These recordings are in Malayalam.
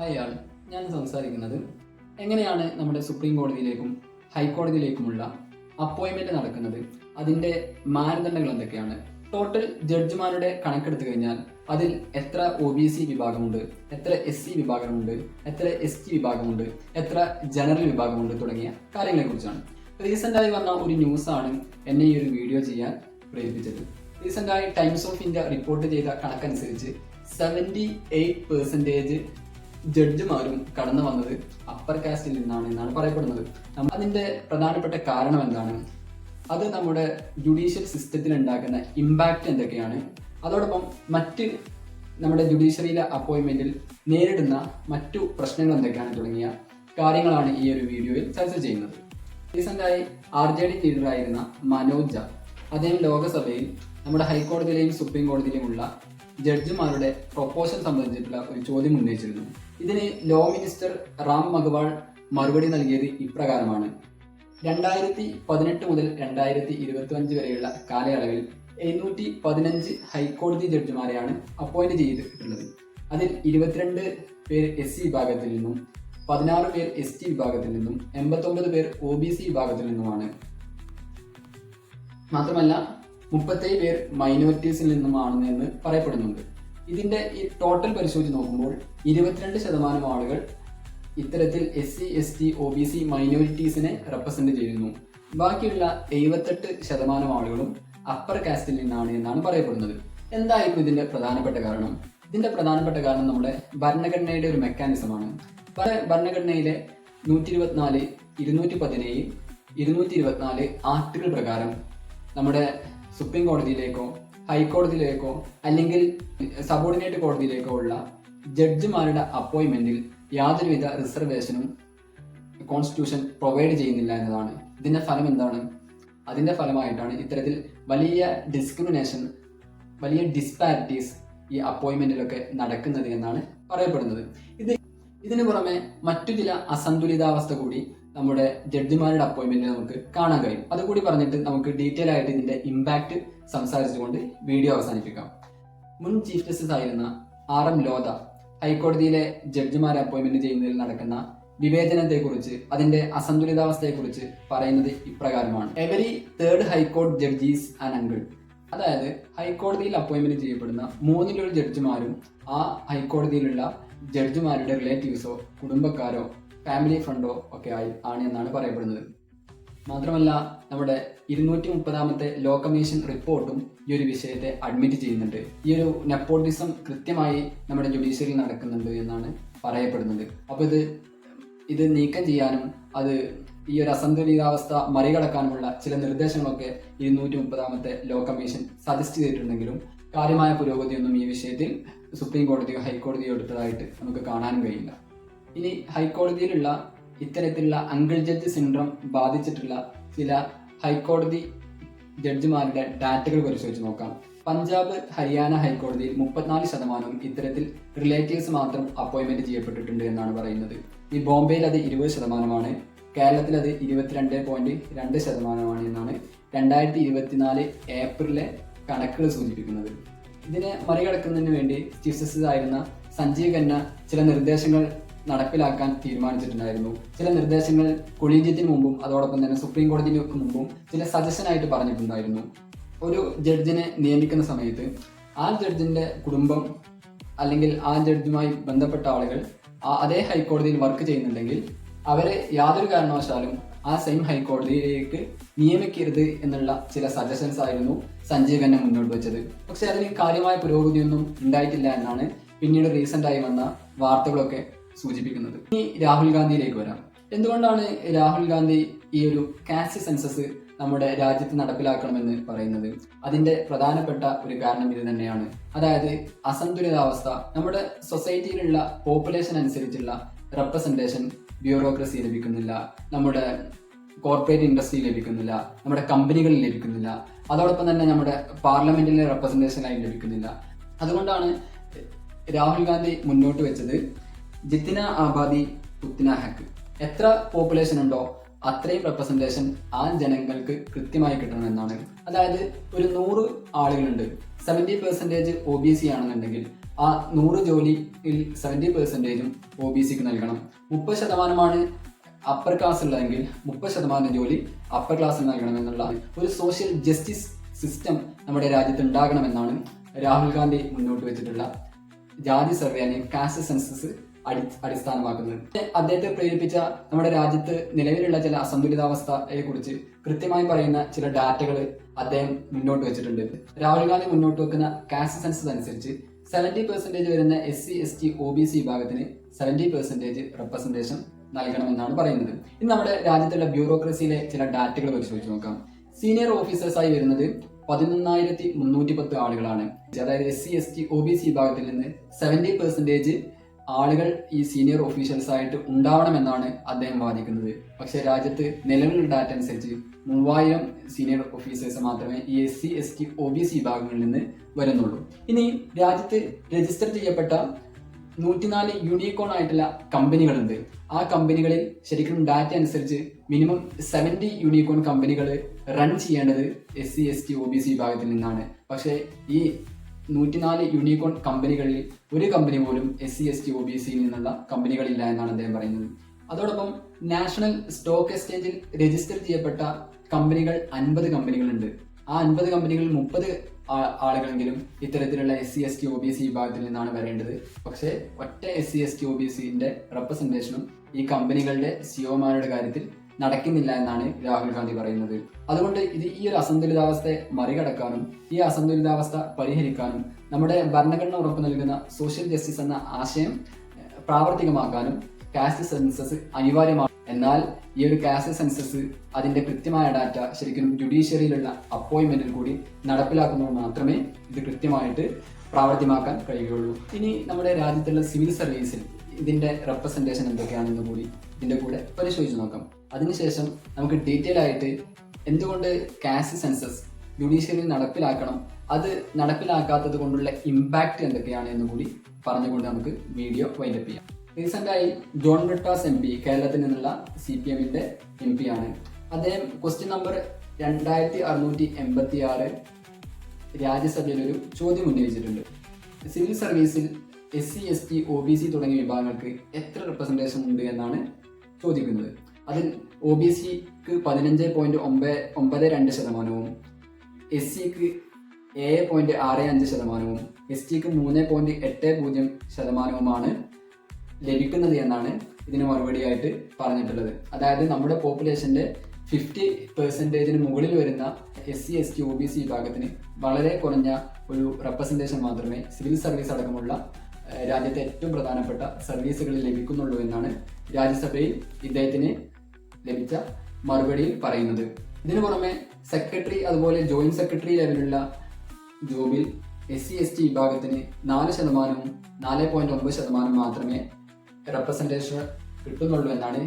അയാൾ ഞാൻ സംസാരിക്കുന്നത് എങ്ങനെയാണ് നമ്മുടെ സുപ്രീം കോടതിയിലേക്കും ഹൈക്കോടതിയിലേക്കുമുള്ള അപ്പോയിൻമെന്റ് നടക്കുന്നത്, അതിൻ്റെ മാനദണ്ഡങ്ങൾ എന്തൊക്കെയാണ്, ടോട്ടൽ ജഡ്ജിമാരുടെ കണക്കെടുത്തു കഴിഞ്ഞാൽ അതിൽ എത്ര OBC വിഭാഗമുണ്ട്, എത്ര SC വിഭാഗമുണ്ട്, എത്ര ST വിഭാഗമുണ്ട്, എത്ര ജനറൽ വിഭാഗമുണ്ട് തുടങ്ങിയ കാര്യങ്ങളെക്കുറിച്ചാണ്. റീസെൻ്റായി വന്ന ഒരു ന്യൂസാണ് എന്നെ ഈ ഒരു വീഡിയോ ചെയ്യാൻ പ്രേരിപ്പിച്ചത്. റീസെൻ്റായി ടൈംസ് ഓഫ് ഇന്ത്യ റിപ്പോർട്ട് ചെയ്ത കണക്കനുസരിച്ച് 78% ജഡ്ജിമാരും കടന്നു വന്നത് അപ്പർ കാസ്റ്റിൽ എന്നാണ് പറയപ്പെടുന്നത്. അതിൻ്റെ പ്രധാനപ്പെട്ട കാരണം എന്താണ്, അത് നമ്മുടെ ജുഡീഷ്യൽ സിസ്റ്റത്തിൽ ഉണ്ടാക്കുന്ന ഇമ്പാക്റ്റ് എന്തൊക്കെയാണ്, അതോടൊപ്പം നമ്മുടെ ജുഡീഷ്യറിയിലെ അപ്പോയിൻമെന്റിൽ നേരിടുന്ന മറ്റു പ്രശ്നങ്ങൾ എന്തൊക്കെയാണ് തുടങ്ങിയ കാര്യങ്ങളാണ് ഈ ഒരു വീഡിയോയിൽ ചർച്ച ചെയ്യുന്നത്. റീസെൻ്റായി RJD ലീഡറായിരുന്ന മനോജ് ജ അദ്ദേഹം ലോകസഭയിൽ നമ്മുടെ ഹൈക്കോടതിയിലെയും സുപ്രീം കോടതിയിലുമുള്ള ജഡ്ജിമാരുടെ പ്രൊപ്പോസൽ സംബന്ധിച്ചിട്ടുള്ള ഒരു ചോദ്യം ഉന്നയിച്ചിരുന്നു. ഇതിന് ലോ മിനിസ്റ്റർ റാം മഗ്വാൾ മറുപടി നൽകിയത് ഇപ്രകാരമാണ്: 2018 മുതൽ 2025 വരെയുള്ള കാലയളവിൽ 715 ഹൈക്കോടതി ജഡ്ജിമാരെയാണ് അപ്പോയിന്റ് ചെയ്തിട്ടുള്ളത്. അതിൽ 22 പേർ SC വിഭാഗത്തിൽ നിന്നും, 16 പേർ ST വിഭാഗത്തിൽ നിന്നും, 89 പേർ OBC വിഭാഗത്തിൽ നിന്നുമാണ്. മാത്രമല്ല 37 പേർ മൈനോറിറ്റീസിൽ നിന്നുമാണെന്ന് പറയപ്പെടുന്നുണ്ട്. ഇതിന്റെ ഈ ടോട്ടൽ പരിശോധിച്ച് നോക്കുമ്പോൾ 22% ആളുകൾ ഇത്തരത്തിൽ SC, ST, OBC മൈനോറിറ്റീസിനെ റെപ്രസെന്റ് ചെയ്യുന്നു. ബാക്കിയുള്ള 78% ആളുകളും അപ്പർ കാസ്റ്റിൽ എന്നാണ് പറയപ്പെടുന്നത്. എന്തായിരിക്കും ഇതിന്റെ പ്രധാനപ്പെട്ട കാരണം? ഇതിന്റെ പ്രധാനപ്പെട്ട കാരണം നമ്മുടെ ഭരണഘടനയുടെ ഒരു മെക്കാനിസമാണ്. ഭരണഘടനയിലെ 124, 217, 224 ആർട്ടിക്കിൾ പ്രകാരം നമ്മുടെ സുപ്രീം കോടതിയിലേക്കോ ഹൈക്കോടതിയിലേക്കോ അല്ലെങ്കിൽ സബോർഡിനേറ്റ് കോടതിയിലേക്കോ ഉള്ള ജഡ്ജിമാരുടെ അപ്പോയിൻമെന്റിൽ യാതൊരുവിധ റിസർവേഷനും കോൺസ്റ്റിറ്റ്യൂഷൻ പ്രൊവൈഡ് ചെയ്യുന്നില്ല എന്നതാണ്. ഇതിന്റെ ഫലം എന്താണ്? അതിന്റെ ഫലമായിട്ടാണ് ഇത്തരത്തിൽ വലിയ ഡിസ്ക്രിമിനേഷൻ, വലിയ ഡിസ്പാരിറ്റീസ് ഈ അപ്പോയിൻമെന്റിലൊക്കെ നടക്കുന്നത് എന്നാണ് പറയപ്പെടുന്നത്. ഇതിനു പുറമെ മറ്റു ചില അസന്തുലിതാവസ്ഥ കൂടി നമ്മുടെ ജഡ്ജിമാരുടെ അപ്പോയിൻമെന്റിൽ നമുക്ക് കാണാൻ കഴിയും. അതുകൂടി പറഞ്ഞിട്ട് നമുക്ക് ഡീറ്റെയിൽ ആയിട്ട് ഇതിന്റെ ഇമ്പാക്ട് സംസാരിച്ചുകൊണ്ട് വീഡിയോ അവസാനിപ്പിക്കാം. മുൻ ചീഫ് ജസ്റ്റിസ് ആയിരുന്ന RM ലോധ ഹൈക്കോടതിയിലെ ജഡ്ജിമാരെ അപ്പോയിൻമെന്റ് ചെയ്യുന്നതിൽ നടക്കുന്ന വിവേചനത്തെക്കുറിച്ച്, അതിന്റെ അസന്തുലിതാവസ്ഥയെക്കുറിച്ച് പറയുന്നത് ഇപ്രകാരമാണ്: എവരി തേർഡ് ഹൈക്കോടതി ജഡ്ജീസ് ആൻ അങ്കിൾ. അതായത് ഹൈക്കോടതിയിൽ അപ്പോയിൻമെന്റ് ചെയ്യപ്പെടുന്ന 3 ജഡ്ജിമാരും ആ ഹൈക്കോടതിയിലുള്ള ജഡ്ജിമാരുടെ റിലേറ്റീവ്സോ കുടുംബക്കാരോ ഫാമിലി ഫ്രണ്ടോ ഒക്കെ ആണ് എന്നാണ് പറയപ്പെടുന്നത്. മാത്രമല്ല നമ്മുടെ 230ാമത്തെ ലോ കമ്മീഷൻ റിപ്പോർട്ടും ഈ ഒരു വിഷയത്തെ അഡ്മിറ്റ് ചെയ്യുന്നുണ്ട്. ഈ ഒരു നെപ്പോട്ടിസം കൃത്യമായി നമ്മുടെ ജുഡീഷ്യറിയിൽ നടക്കുന്നുണ്ട് എന്നാണ് പറയപ്പെടുന്നത്. അപ്പോൾ ഇത് നീക്കം ചെയ്യാനും അത് ഈ ഒരു അസന്തുലിതാവസ്ഥ മറികടക്കാനുമുള്ള ചില നിർദ്ദേശങ്ങളൊക്കെ 230ാമത്തെ ലോ കമ്മീഷൻ സജസ്റ്റ് ചെയ്തിട്ടുണ്ടെങ്കിലും കാര്യമായ പുരോഗതിയൊന്നും ഈ വിഷയത്തിൽ സുപ്രീം കോടതിയോ ഹൈക്കോടതിയോ എടുത്തതായിട്ട് നമുക്ക് കാണാനും കഴിയില്ല. ഇനി ഹൈക്കോടതിയിലുള്ള ഇത്തരത്തിലുള്ള അങ്കിൾ ജഡ്ജ് സിൻഡ്രം ബാധിച്ചിട്ടുള്ള ചില ഹൈക്കോടതി ജഡ്ജിമാരുടെ ഡാറ്റകൾ പരിശോധിച്ച് നോക്കാം. പഞ്ചാബ്, ഹരിയാന ഹൈക്കോടതിയിൽ 34% ഇത്തരത്തിൽ റിലേറ്റീവ്സ് മാത്രം അപ്പോയിൻമെന്റ് ചെയ്യപ്പെട്ടിട്ടുണ്ട് എന്നാണ് പറയുന്നത്. ഈ ബോംബെയിൽ അത് 20%, കേരളത്തിൽ അത് 22.2% എന്നാണ് 2024 ഏപ്രിലെ കണക്കുകൾ സൂചിപ്പിക്കുന്നത്. ഇതിനെ മറികടക്കുന്നതിന് വേണ്ടി ചീഫ് ജസ്റ്റിസ് ആയിരുന്ന സഞ്ജീവ് ഖന്ന ചില നിർദ്ദേശങ്ങൾ നടപ്പിലാക്കാൻ തീരുമാനിച്ചിട്ടുണ്ടായിരുന്നു. ചില നിർദ്ദേശങ്ങൾ കൊളീജിയത്തിന് മുമ്പും അതോടൊപ്പം തന്നെ സുപ്രീം കോടതിക്ക് മുമ്പും ചില സജഷനായിട്ട് പറഞ്ഞിട്ടുണ്ടായിരുന്നു. ഒരു ജഡ്ജിനെ നിയമിക്കുന്ന സമയത്ത് ആ ജഡ്ജിന്റെ കുടുംബം അല്ലെങ്കിൽ ആ ജഡ്ജുമായി ബന്ധപ്പെട്ട ആളുകൾ അതേ ഹൈക്കോടതിയിൽ വർക്ക് ചെയ്യുന്നുണ്ടെങ്കിൽ അവരെ യാതൊരു കാരണവശാലും ആ സെയിം ഹൈക്കോടതിയിലേക്ക് നിയമിക്കരുത് എന്നുള്ള ചില സജഷൻസ് ആയിരുന്നു സഞ്ജീവ് ഖന്ന മുന്നോട്ട് വെച്ചത്. പക്ഷെ അതിന് കാര്യമായ പുരോഗതിയൊന്നും ഉണ്ടായിട്ടില്ല എന്നാണ് പിന്നീട് റീസെന്റ് ആയി വന്ന വാർത്തകളൊക്കെ സൂചിപ്പിക്കുന്നത്. ഇനി രാഹുൽ ഗാന്ധിയിലേക്ക് വരാം. എന്തുകൊണ്ടാണ് രാഹുൽ ഗാന്ധി ഈ ഒരു കാസ്റ്റ് സെൻസസ് നമ്മുടെ രാജ്യത്ത് നടപ്പിലാക്കണമെന്ന് പറയുന്നത്? അതിന്റെ പ്രധാനപ്പെട്ട ഒരു കാരണം ഇത് തന്നെയാണ്. അതായത് അസന്തുലിതാവസ്ഥ, നമ്മുടെ സൊസൈറ്റിയിലുള്ള പോപ്പുലേഷൻ അനുസരിച്ചുള്ള റെപ്രസെന്റേഷൻ ബ്യൂറോക്രസി ലഭിക്കുന്നില്ല, നമ്മുടെ കോർപ്പറേറ്റ് ഇൻഡസ്ട്രി ലഭിക്കുന്നില്ല, നമ്മുടെ കമ്പനികളിൽ ലഭിക്കുന്നില്ല, അതോടൊപ്പം തന്നെ നമ്മുടെ പാർലമെന്റിലെ റെപ്രസെന്റേഷനായി ലഭിക്കുന്നില്ല. അതുകൊണ്ടാണ് രാഹുൽ ഗാന്ധി മുന്നോട്ട് വെച്ചത് ജിത്തിന ആബാദി ഉത്തിന ഹക്ക്. എത്ര പോപ്പുലേഷൻ ഉണ്ടോ അത്രയും റെപ്രസെന്റേഷൻ ആ ജനങ്ങൾക്ക് കൃത്യമായി കിട്ടണമെന്നാണ്. അതായത് ഒരു 100 ആളുകളുണ്ട്, 70% OBC ആണെന്നുണ്ടെങ്കിൽ ആ 100 ജോലിയിൽ 70% OBCക്ക് നൽകണം. 30% അപ്പർ ക്ലാസ് ഉള്ളതെങ്കിൽ 30% ജോലി അപ്പർ ക്ലാസ്സിൽ നൽകണമെന്നുള്ള ഒരു സോഷ്യൽ ജസ്റ്റിസ് സിസ്റ്റം നമ്മുടെ രാജ്യത്ത് ഉണ്ടാകണമെന്നാണ് രാഹുൽ ഗാന്ധി മുന്നോട്ട് വെച്ചിട്ടുള്ള ജാതി സർവേ അല്ലെങ്കിൽ കാസ്റ്റ് സെൻസസ് അടിസ്ഥാനമാക്കുന്നത്. അദ്ദേഹത്തെ പ്രേരിപ്പിച്ച നമ്മുടെ രാജ്യത്ത് നിലവിലുള്ള ചില അസന്തുലിതാവസ്ഥയെ കുറിച്ച് കൃത്യമായി പറയുന്ന ചില ഡാറ്റകൾ അദ്ദേഹം മുന്നോട്ട് വെച്ചിട്ടുണ്ട്. രാഹുൽ ഗാന്ധി മുന്നോട്ട് വെക്കുന്ന കാസ്റ്റ് സെൻസസ് അനുസരിച്ച് 70% വരുന്ന SC ST OBC വിഭാഗത്തിന് 70% റെപ്രസെന്റേഷൻ നൽകണമെന്നാണ് പറയുന്നത്. ഇന്ന് നമ്മുടെ രാജ്യത്തുള്ള ബ്യൂറോക്രസിയിലെ ചില ഡാറ്റകൾ പരിശോധിച്ച് നോക്കാം. സീനിയർ ഓഫീസേഴ്സായി വരുന്നത് 11,310 ആളുകളാണ്. അതായത് SC ST OBC വിഭാഗത്തിൽ നിന്ന് 70% ആളുകൾ ഈ സീനിയർ ഓഫീഷ്യൽസ് ആയിട്ട് ഉണ്ടാവണമെന്നാണ് അദ്ദേഹം വാദിക്കുന്നത്. പക്ഷെ രാജ്യത്ത് നിലവിലുള്ള ഡാറ്റ അനുസരിച്ച് 3000 സീനിയർ ഓഫീസേഴ്സ് മാത്രമേ ഈ SC ST OBC വിഭാഗങ്ങളിൽ നിന്ന് വരുന്നുള്ളൂ. ഇനി രാജ്യത്ത് രജിസ്റ്റർ ചെയ്യപ്പെട്ട 104 യൂണിക്കോൺ ആയിട്ടുള്ള കമ്പനികളുണ്ട്. ആ കമ്പനികളിൽ ശരിക്കും ഡാറ്റ അനുസരിച്ച് മിനിമം 70 യൂണിക്കോൺ കമ്പനികൾ റൺ ചെയ്യേണ്ടത് SC ST OBC വിഭാഗത്തിൽ നിന്നാണ്. പക്ഷേ ഈ 104 യൂണിക്കോൺ കമ്പനികളിൽ ഒരു കമ്പനി പോലും SC ST OBCയിൽ നിന്നുള്ള കമ്പനികളില്ല എന്നാണ് അദ്ദേഹം പറയുന്നത്. അതോടൊപ്പം നാഷണൽ സ്റ്റോക്ക് എക്സ്ചേഞ്ചിൽ രജിസ്റ്റർ ചെയ്യപ്പെട്ട കമ്പനികൾ 50 കമ്പനികളുണ്ട്. ആ 50 കമ്പനികളിൽ 30 ആളുകളെങ്കിലും ഇത്തരത്തിലുള്ള SC ST OBC വിഭാഗത്തിൽ നിന്നാണ് വരേണ്ടത്. പക്ഷേ ഒറ്റ SC ST OBCന്റെ റെപ്രസെന്റേഷനും ഈ കമ്പനികളുടെ സിഒമാരുടെ കാര്യത്തിൽ നടക്കുന്നില്ല എന്നാണ് രാഹുൽ ഗാന്ധി പറയുന്നത്. അതുകൊണ്ട് ഈ ഒരു അസന്തുലിതാവസ്ഥയെ മറികടക്കാനും ഈ അസന്തുലിതാവസ്ഥ പരിഹരിക്കാനും നമ്മുടെ ഭരണഘടന ഉറപ്പു നൽകുന്ന സോഷ്യൽ ജസ്റ്റിസ് എന്ന ആശയം പ്രാവർത്തികമാക്കാനും കാസ്റ്റ് സെൻസസ് അനിവാര്യമാണ്. എന്നാൽ ഈ ഒരു കാസ്റ്റ് സെൻസസ് അതിന്റെ കൃത്യമായ ഡാറ്റ ശരിക്കും ജുഡീഷ്യറിയിലുള്ള അപ്പോയിന്റ്മെന്റിൽ കൂടി നടപ്പിലാക്കുമ്പോൾ മാത്രമേ ഇത് കൃത്യമായിട്ട് പ്രാവർത്തികമാക്കാൻ കഴിയുകയുള്ളൂ. ഇനി നമ്മുടെ രാജ്യത്തുള്ള സിവിൽ സർവീസിൽ ഇതിന്റെ റെപ്രസെന്റേഷൻ എന്തൊക്കെയാണെന്ന് കൂടി ഇതിന്റെ കൂടെ പരിശോധിച്ച് നോക്കാം. അതിനുശേഷം നമുക്ക് ഡീറ്റെയിൽ ആയിട്ട് എന്തുകൊണ്ട് കാസ്റ്റ് സെൻസസ് ജുഡീഷ്യറിയിൽ നടപ്പിലാക്കണം, അത് നടപ്പിലാക്കാത്തത് കൊണ്ടുള്ള ഇമ്പാക്റ്റ് എന്തൊക്കെയാണ് എന്ന് കൂടി പറഞ്ഞുകൊണ്ട് നമുക്ക് വീഡിയോ വൈൻഡപ്പ് ചെയ്യാം. റീസെന്റായി ജോൺ ബ്രിട്ടാസ് MP കേരളത്തിൽ നിന്നുള്ള CPMന്റെ MP ആണ്. അദ്ദേഹം ക്വസ്റ്റ്യൻ നമ്പർ 2686 രാജ്യസഭയിൽ ഒരു ചോദ്യം ഉന്നയിച്ചിട്ടുണ്ട്. സിവിൽ സർവീസിൽ SC ST OBC തുടങ്ങിയ വിഭാഗങ്ങൾക്ക് എത്ര റെപ്രസെന്റേഷൻ ഉണ്ട് എന്നാണ് ചോദിക്കുന്നത്. അതിൽ OBCക്ക് 15.92%, SCക്ക് 7.65%, STക്ക് 3.80% ലഭിക്കുന്നത് എന്നാണ് ഇതിന് മറുപടിയായിട്ട് പറഞ്ഞിട്ടുള്ളത്. അതായത് നമ്മുടെ പോപ്പുലേഷന്റെ 50% മുകളിൽ വരുന്ന SC ST OBC വിഭാഗത്തിന് വളരെ കുറഞ്ഞ ഒരു റെപ്രസെന്റേഷൻ മാത്രമേ സിവിൽ സർവീസ് അടക്കമുള്ള രാജ്യത്തെ ഏറ്റവും പ്രധാനപ്പെട്ട സർവീസുകളിൽ ലഭിക്കുന്നുള്ളൂ എന്നാണ് രാജ്യസഭയിൽ ഇദ്ദേഹത്തിന് ലഭിച്ച മറുപടിയിൽ പറയുന്നത്. ഇതിനു പുറമെ സെക്രട്ടറി അതുപോലെ ജോയിന്റ് സെക്രട്ടറി ലെവലുള്ള ജോബിൽ SC ST വിഭാഗത്തിന് 4%, 4.9% മാത്രമേ റെപ്രസെന്റേഷൻ കിട്ടുന്നുള്ളൂ എന്നാണ്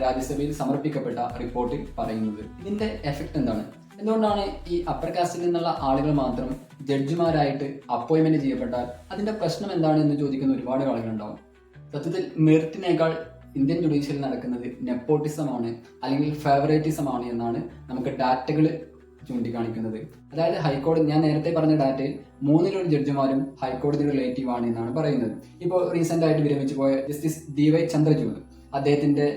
രാജ്യസഭയിൽ സമർപ്പിക്കപ്പെട്ട റിപ്പോർട്ടിൽ പറയുന്നത്. ഇതിന്റെ എഫക്ട് എന്താണ്? എന്തുകൊണ്ടാണ് ഈ അപ്പർ കാസ്റ്റിൽ നിന്നുള്ള ആളുകൾ മാത്രം ജഡ്ജിമാരായിട്ട് അപ്പോയിന്റ്മെന്റ് ചെയ്യപ്പെട്ടാൽ അതിന്റെ പ്രശ്നം എന്താണ് എന്ന് ചോദിക്കുന്ന ഒരുപാട് ആളുകളുണ്ടാവും. സത്യത്തിൽ മെറിറ്റിനേക്കാൾ ഇന്ത്യൻ ജുഡീഷ്യറിൽ നടക്കുന്നത് നെപ്പോട്ടിസമാണ് അല്ലെങ്കിൽ ഫേവറേറ്റിസമാണ് എന്നാണ് നമുക്ക് ഡാറ്റകൾ ചൂണ്ടിക്കാണിക്കുന്നത്. അതായത് ഹൈക്കോടതി, ഞാൻ നേരത്തെ പറഞ്ഞ ഡാറ്റയിൽ 3 ജഡ്ജിമാരും ഹൈക്കോടതി റിലേറ്റീവ് ആണ് എന്നാണ് പറയുന്നത്. ഇപ്പോൾ റീസെന്റ് ആയിട്ട് വിരമിച്ചു പോയ ജസ്റ്റിസ് DY ചന്ദ്രചൂഡ്, അദ്ദേഹത്തിന്റെ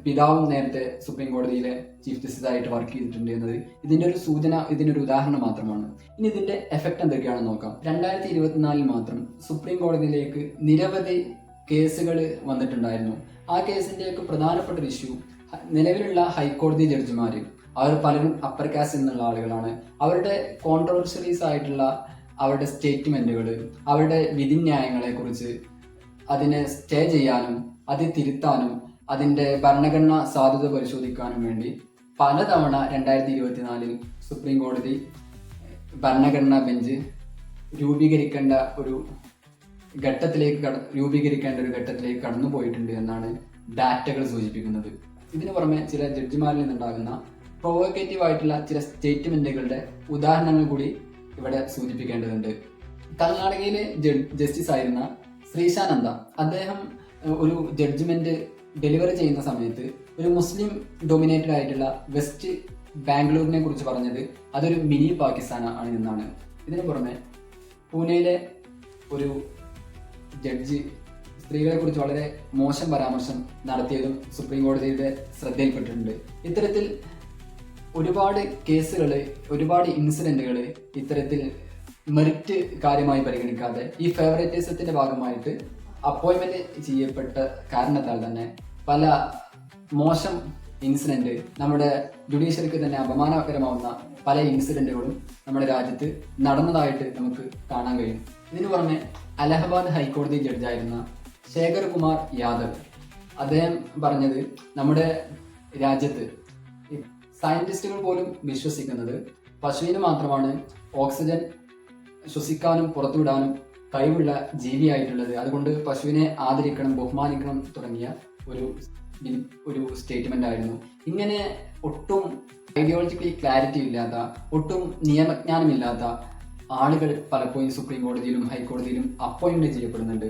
പിതാവും നേരത്തെ സുപ്രീം കോടതിയിലെ ചീഫ് ജസ്റ്റിസ് ആയിട്ട് വർക്ക് ചെയ്തിട്ടുണ്ട് എന്നത് ഇതിന്റെ ഒരു സൂചന, ഇതിനൊരു ഉദാഹരണം മാത്രമാണ്. ഇനി ഇതിന്റെ എഫക്ട് എന്തൊക്കെയാണെന്ന് നോക്കാം. 2024 മാത്രം സുപ്രീം കോടതിയിലേക്ക് നിരവധി കേസുകൾ വന്നിട്ടുണ്ടായിരുന്നു. ആ കേസിന്റെയൊക്കെ പ്രധാനപ്പെട്ട ഒരു ഇഷ്യൂ, നിലവിലുള്ള ഹൈക്കോടതി ജഡ്ജിമാര് അവർ പലരും അപ്പർ കാസ്റ്റ് എന്നുള്ള ആളുകളാണ്. അവരുടെ കോൺട്രവേഴ്ഷ്യലീസ് ആയിട്ടുള്ള അവരുടെ സ്റ്റേറ്റ്മെന്റുകൾ, അവരുടെ വിധിന്യായങ്ങളെ കുറിച്ച് അതിനെ സ്റ്റേ ചെയ്യാനും അത് തിരുത്താനും അതിന്റെ ഭരണഘടനാ സാധുത പരിശോധിക്കാനും വേണ്ടി പലതവണ 2024 സുപ്രീം കോടതി ഭരണഘടനാ ബെഞ്ച് രൂപീകരിക്കേണ്ട ഒരു ഘട്ടത്തിലേക്ക് കടന്നു പോയിട്ടുണ്ട് എന്നാണ് ഡാറ്റകൾ സൂചിപ്പിക്കുന്നത്. ഇതിനു പുറമെ ചില ജഡ്ജിമാരിൽ നിന്നുണ്ടാകുന്ന പ്രൊവോക്കേറ്റീവ് ആയിട്ടുള്ള ചില സ്റ്റേറ്റ്മെന്റുകളുടെ ഉദാഹരണങ്ങൾ കൂടി ഇവിടെ സൂചിപ്പിക്കേണ്ടതുണ്ട്. കർണാടകയിലെ ജസ്റ്റിസ് ആയിരുന്ന ശ്രീശാനന്ദ, അദ്ദേഹം ഒരു ജഡ്ജ്മെന്റ് ഡെലിവറി ചെയ്യുന്ന സമയത്ത് ഒരു മുസ്ലിം ഡൊമിനേറ്റഡ് ആയിട്ടുള്ള വെസ്റ്റ് ബാംഗ്ലൂരിനെ കുറിച്ച് പറഞ്ഞത് അതൊരു മിനി പാകിസ്ഥാൻ ആണ് എന്നാണ്. ഇതിനു പുറമെ പൂനെയിലെ ഒരു ജഡ്ജി സ്ത്രീകളെ കുറിച്ച് വളരെ മോശം പരാമർശം നടത്തിയതും സുപ്രീം കോടതിയുടെ ശ്രദ്ധയിൽപ്പെട്ടിട്ടുണ്ട്. ഇത്തരത്തിൽ ഒരുപാട് കേസുകൾ, ഒരുപാട് ഇൻസിഡന്റുകൾ ഇത്തരത്തിൽ മെറിറ്റ് കാര്യമായി പരിഗണിക്കാതെ ഈ ഫേവറേറ്റിസത്തിന്റെ ഭാഗമായിട്ട് അപ്പോയിന്റ്മെന്റ് ചെയ്യപ്പെട്ട കാരണത്താൽ തന്നെ പല മോശം ഇൻസിഡന്റ്, നമ്മുടെ ജുഡീഷ്യറിക്ക് തന്നെ അപമാനകരമാവുന്ന പല ഇൻസിഡന്റുകളും നമ്മുടെ രാജ്യത്ത് നടന്നതായിട്ട് നമുക്ക് കാണാൻ കഴിയും. ഇതിനു പുറമെ അലഹബാദ് ഹൈക്കോടതി ജഡ്ജായിരുന്ന ശേഖർ കുമാർ യാദവ് അദ്ദേഹം പറഞ്ഞത്, നമ്മുടെ രാജ്യത്ത് സയന്റിസ്റ്റുകൾ പോലും വിശ്വസിക്കുന്നത് പശുവിന് മാത്രമാണ് ഓക്സിജൻ ശ്വസിക്കാനും പുറത്തുവിടാനും കഴിവുള്ള ജീവിയായിട്ടുള്ളത്, അതുകൊണ്ട് പശുവിനെ ആദരിക്കണം, ബഹുമാനിക്കണം തുടങ്ങിയ ഒരു സ്റ്റേറ്റ്മെന്റ് ആയിരുന്നു. ഇങ്ങനെ ഒട്ടും ഐഡിയോളജിക്കലി ക്ലാരിറ്റി ഇല്ലാത്ത, ഒട്ടും നിയമജ്ഞാനമില്ലാത്ത ആളുകൾ പലപ്പോഴും സുപ്രീം കോടതിയിലും ഹൈക്കോടതിയിലും അപ്പോയിന്റ് ചെയ്യപ്പെടുന്നുണ്ട്.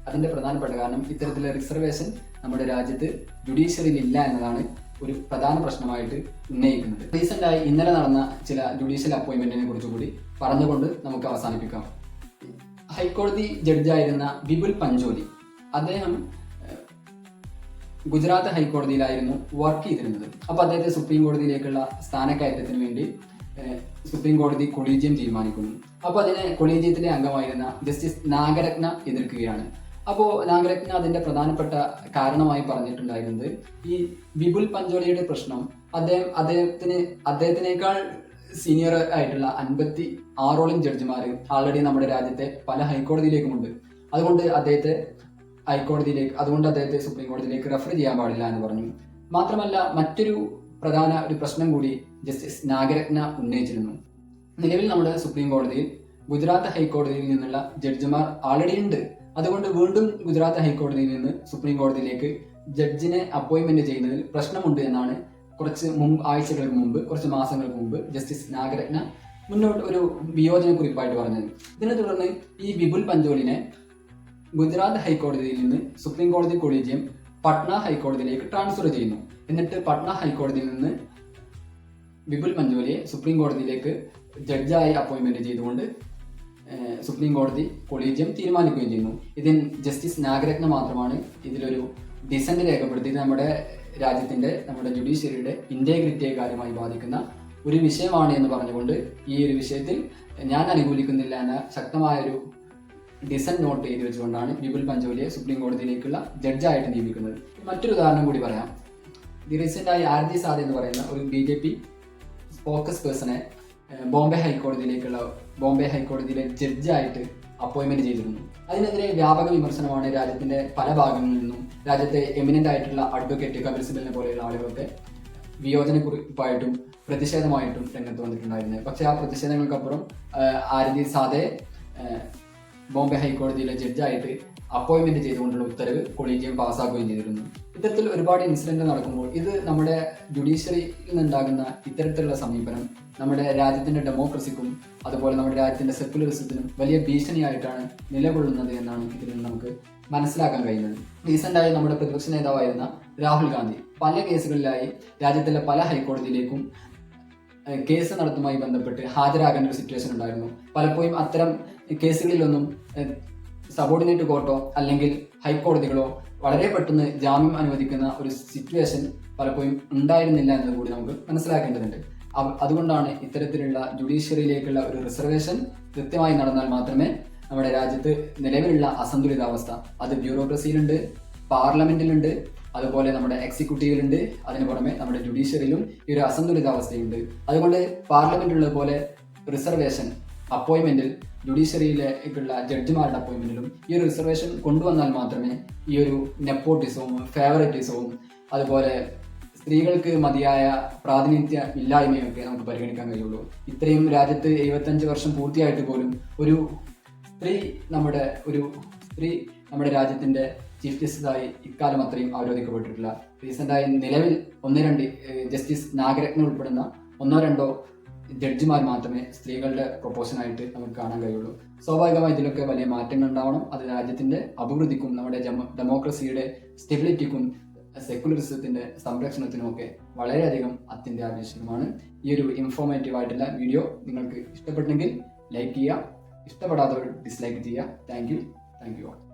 അതിന്റെ പ്രധാനപ്പെട്ട കാരണം ഇത്തരത്തിലുള്ള റിസർവേഷൻ നമ്മുടെ രാജ്യത്ത് ജുഡീഷ്യറിയിൽ ഇല്ല എന്നതാണ് ഒരു പ്രധാന പ്രശ്നമായിട്ട് ഉന്നയിക്കുന്നത്. റീസെന്റായി ഇന്നലെ നടന്ന ചില ജുഡീഷ്യൽ അപ്പോയിന്റ്മെന്റിനെ കുറിച്ച് കൂടി പറഞ്ഞുകൊണ്ട് നമുക്ക് അവസാനിപ്പിക്കാം. ഹൈക്കോടതി ജഡ്ജായിരുന്ന വിപുൽ പഞ്ചോലി, അദ്ദേഹം ഗുജറാത്ത് ഹൈക്കോടതിയിലായിരുന്നു വർക്ക് ചെയ്തിരുന്നത്. അപ്പോൾ അദ്ദേഹത്തെ സുപ്രീം കോടതിയിലേക്കുള്ള സ്ഥാനക്കയറ്റത്തിന് വേണ്ടി സുപ്രീം കോടതി കൊളീജിയം തീരുമാനിക്കുന്നു. അപ്പോൾ അതിനെ കൊളീജിയത്തിലെ അംഗമായിരുന്ന ജസ്റ്റിസ് നാഗരത്ന എതിർക്കുകയാണ്. അപ്പോൾ നാഗരത്ന അതിന്റെ പ്രധാനപ്പെട്ട കാരണമായി പറഞ്ഞിട്ടുണ്ടായിരുന്നത്, ഈ വിപുൽ പഞ്ചോലിയുടെ പ്രശ്നം അദ്ദേഹത്തിനേക്കാൾ സീനിയർ ആയിട്ടുള്ള 56ഓളം ജഡ്ജിമാർ ആൾറെഡി നമ്മുടെ രാജ്യത്തെ പല ഹൈക്കോടതിയിലേക്കുമുണ്ട്. അതുകൊണ്ട് അദ്ദേഹത്തെ സുപ്രീം കോടതിയിലേക്ക് റെഫർ ചെയ്യാൻ പാടില്ല എന്ന് പറഞ്ഞു. മാത്രമല്ല മറ്റൊരു പ്രധാന പ്രശ്നം കൂടി ജസ്റ്റിസ് നാഗരത്ന ഉന്നയിച്ചിരുന്നു. നിലവിൽ നമ്മുടെ സുപ്രീം കോടതിയിൽ ഗുജറാത്ത് ഹൈക്കോടതിയിൽ നിന്നുള്ള ജഡ്ജിമാർ ആൾറെഡി ഉണ്ട്. അതുകൊണ്ട് വീണ്ടും ഗുജറാത്ത് ഹൈക്കോടതിയിൽ നിന്ന് സുപ്രീം കോടതിയിലേക്ക് ജഡ്ജിനെ അപ്പോയിന്റ്മെന്റ് ചെയ്യുന്നതിൽ പ്രശ്നമുണ്ട് എന്നാണ് കുറച്ച് മാസങ്ങൾക്ക് മുമ്പ് ജസ്റ്റിസ് നാഗരത്ന മുന്നോട്ട് ഒരു വിയോജന കുറിപ്പായിട്ട് പറഞ്ഞത്. ഇതിനെ തുടർന്ന് ഈ വിപുൽ പഞ്ചോലിനെ ഗുജറാത്ത് ഹൈക്കോടതിയിൽ നിന്ന് സുപ്രീം കോടതി കൊളീജിയം പട്ന ഹൈക്കോടതിയിലേക്ക് ട്രാൻസ്ഫർ ചെയ്യുന്നു. എന്നിട്ട് പട്ന ഹൈക്കോടതിയിൽ നിന്ന് വിപുൽ പഞ്ചോലിയെ സുപ്രീം കോടതിയിലേക്ക് ജഡ്ജായി അപ്പോയിന്റ്മെന്റ് ചെയ്തുകൊണ്ട് സുപ്രീം കോടതി കൊളീജിയം തീരുമാനിക്കുകയും ചെയ്യുന്നു. ഇതിൽ ജസ്റ്റിസ് നാഗരത്ന മാത്രമാണ് ഇതിലൊരു ഡിസന്റ് രേഖപ്പെടുത്തിയത്. നമ്മുടെ രാജ്യത്തിന്റെ, നമ്മുടെ ജുഡീഷ്യറിയുടെ ഇന്റഗ്രിറ്റിയെ കാര്യമായി ബാധിക്കുന്ന ഒരു വിഷയമാണ് എന്ന് പറഞ്ഞുകൊണ്ട് ഈ ഒരു വിഷയത്തിൽ ഞാൻ അനുകൂലിക്കുന്നില്ല എന്ന ശക്തമായൊരു ഡിസന്റ് നോട്ട് എഴുതി വെച്ചുകൊണ്ടാണ് വിപുൽ പഞ്ചോലിയെ സുപ്രീം കോടതിയിലേക്കുള്ള ജഡ്ജായിട്ട് നിയമിക്കുന്നത്. മറ്റൊരു ഉദാഹരണം കൂടി പറയാം. റീസെന്റായി ആരതി സാദ് എന്ന് പറയുന്ന ഒരു BJP സ്പോക്കസ് പേഴ്സണെ ബോംബെ ഹൈക്കോടതിയിലെ ജഡ്ജായിട്ട് അപ്പോയിന്റ്മെന്റ് ചെയ്തിരുന്നു. അതിനെതിരെ വ്യാപക വിമർശനമാണ് രാജ്യത്തിന്റെ പല ഭാഗങ്ങളിൽ നിന്നും. രാജ്യത്തെ എമിനന്റ് ആയിട്ടുള്ള അഡ്വക്കേറ്റ് കപിൽ സിബലിനെ പോലെയുള്ള ആളുകളൊക്കെ വിയോജനക്കുറിപ്പായിട്ടും പ്രതിഷേധമായിട്ടും രംഗത്ത് വന്നിട്ടുണ്ടായിരുന്നത്. പക്ഷെ ആ പ്രതിഷേധങ്ങൾക്കപ്പുറം ആരതി സാദെ ബോംബെ ഹൈക്കോടതിയിലെ ജഡ്ജായിട്ട് അപ്പോയിന്റ്മെന്റ് ചെയ്തുകൊണ്ടുള്ള ഉത്തരവ് കൊളീജിയം പാസ്സാക്കുകയും ചെയ്തിരുന്നു. ഇത്തരത്തിൽ ഒരുപാട് ഇൻസിഡന്റ് നടക്കുമ്പോൾ ഇത് നമ്മുടെ ജുഡീഷ്യറിയിൽ നിന്നുണ്ടാകുന്ന ഇത്തരത്തിലുള്ള സമീപനം നമ്മുടെ രാജ്യത്തിന്റെ ഡെമോക്രസിക്കും അതുപോലെ നമ്മുടെ രാജ്യത്തിന്റെ സെക്യുലറിസത്തിനും വലിയ ഭീഷണിയായിട്ടാണ് നിലകൊള്ളുന്നത് എന്നാണ് ഇതിൽ നിന്ന് നമുക്ക് മനസ്സിലാക്കാൻ കഴിയുന്നത്. റീസെന്റായി നമ്മുടെ പ്രതിപക്ഷ നേതാവായിരുന്ന രാഹുൽ ഗാന്ധി പല കേസുകളിലായി രാജ്യത്തിലെ പല ഹൈക്കോടതിയിലേക്കും കേസ് നടത്തുമായി ബന്ധപ്പെട്ട് ഹാജരാകേണ്ട ഒരു സിറ്റുവേഷൻ ഉണ്ടായിരുന്നു. പലപ്പോഴും അത്തരം കേസുകളിലൊന്നും സബോർഡിനേറ്റ് കോർട്ടോ അല്ലെങ്കിൽ ഹൈക്കോടതികളോ വളരെ പെട്ടെന്ന് ജാമ്യം അനുവദിക്കുന്ന ഒരു സിറ്റുവേഷൻ പലപ്പോഴും ഉണ്ടായിരുന്നില്ല എന്നത് കൂടി നമുക്ക് മനസ്സിലാക്കേണ്ടതുണ്ട്. അതുകൊണ്ടാണ് ഇത്തരത്തിലുള്ള ജുഡീഷ്യറിയിലേക്കുള്ള ഒരു റിസർവേഷൻ കൃത്യമായി നടന്നാൽ മാത്രമേ നമ്മുടെ രാജ്യത്ത് നിലവിലുള്ള അസന്തുലിതാവസ്ഥ, അത് ബ്യൂറോക്രസിയിലുണ്ട്, പാർലമെന്റിലുണ്ട്, അതുപോലെ നമ്മുടെ എക്സിക്യൂട്ടീവിലുണ്ട്, അതിനു പുറമെ നമ്മുടെ ജുഡീഷ്യറിയിലും ഈ ഒരു അസന്തുലിതാവസ്ഥയുണ്ട്. അതുകൊണ്ട് പാർലമെന്റിലുള്ള പോലെ റിസർവേഷൻ അപ്പോയിന്റ്മെന്റിൽ ജുഡീഷ്യറിയിലേക്കുള്ള ജഡ്ജിമാരുടെ അപ്പോയിന്റ്മെന്റിലും ഈ ഒരു റിസർവേഷൻ കൊണ്ടുവന്നാൽ മാത്രമേ ഈ ഒരു നെപ്പോട്ടിസവും ഫേവററ്റിസവും അതുപോലെ സ്ത്രീകൾക്ക് മതിയായ പ്രാതിനിധ്യ ഇല്ലായ്മയൊക്കെ നമുക്ക് പരിഗണിക്കാൻ കഴിയുള്ളൂ. ഇത്രയും രാജ്യത്ത് 75 വർഷം പൂർത്തിയായിട്ട് പോലും ഒരു സ്ത്രീ നമ്മുടെ രാജ്യത്തിന്റെ ചീഫ് ജസ്റ്റിസായി ഇക്കാലം അത്രയും അവരോധിക്കപ്പെട്ടിട്ടില്ല. റീസെന്റായി നിലവിൽ 1-2 ജസ്റ്റിസ് നാഗരത്ന ഉൾപ്പെടുന്ന 1-2 ജഡ്ജിമാർ മാത്രമേ സ്ത്രീകളുടെ പ്രൊപ്പോഷനായിട്ട് നമുക്ക് കാണാൻ കഴിയുള്ളൂ. സ്വാഭാവികമായി ഇതിലൊക്കെ വലിയ മാറ്റങ്ങൾ ഉണ്ടാവണം. അത് രാജ്യത്തിന്റെ അഭിവൃദ്ധിക്കും നമ്മുടെ ഡെമോക്രസിയുടെ സ്റ്റെബിലിറ്റിക്കും സെക്യുലറിസത്തിന്റെ സംരക്ഷണത്തിനുമൊക്കെ വളരെയധികം അത്യന്താപേക്ഷിതമാണ്. ഈ ഒരു ഇൻഫോർമേറ്റീവ് ആയിട്ടുള്ള വീഡിയോ നിങ്ങൾക്ക് ഇഷ്ടപ്പെട്ടെങ്കിൽ ലൈക്ക് ചെയ്യുക. ഇഷ്ടപ്പെടാത്തവർ ഡിസ്ലൈക്ക് ചെയ്യുക. Thank you all.